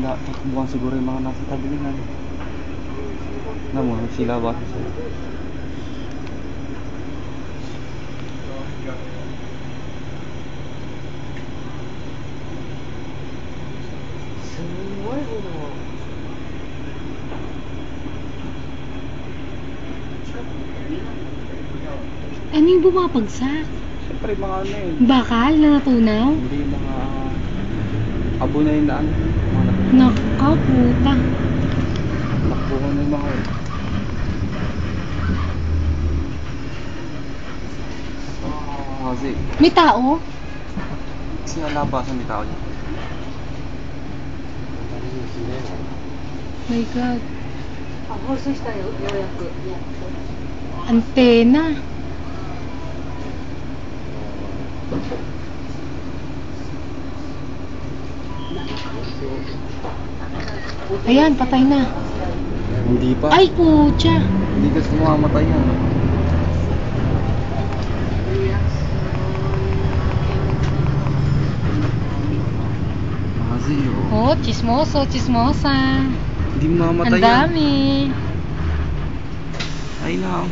takbuhan siguro yung mga nasa tabi nila. Alam mo, nagsilawa sila. Ano yung bumapagsak? Siyempre mga ano eh. Bakal na natunaw? Hindi mga abo na yung daan. Naka, puta. Takbuhan na yung mga eh. Kasi May tao? sinalabasan may tao niya. My God. Antena. Ayan, patay na. Hindi pa. Ay, putya. Hindi kasi mamamatay yan. Kasi Oh, chismoso, chismosa. hindi mamamatay Ang yan. dami. Ay na.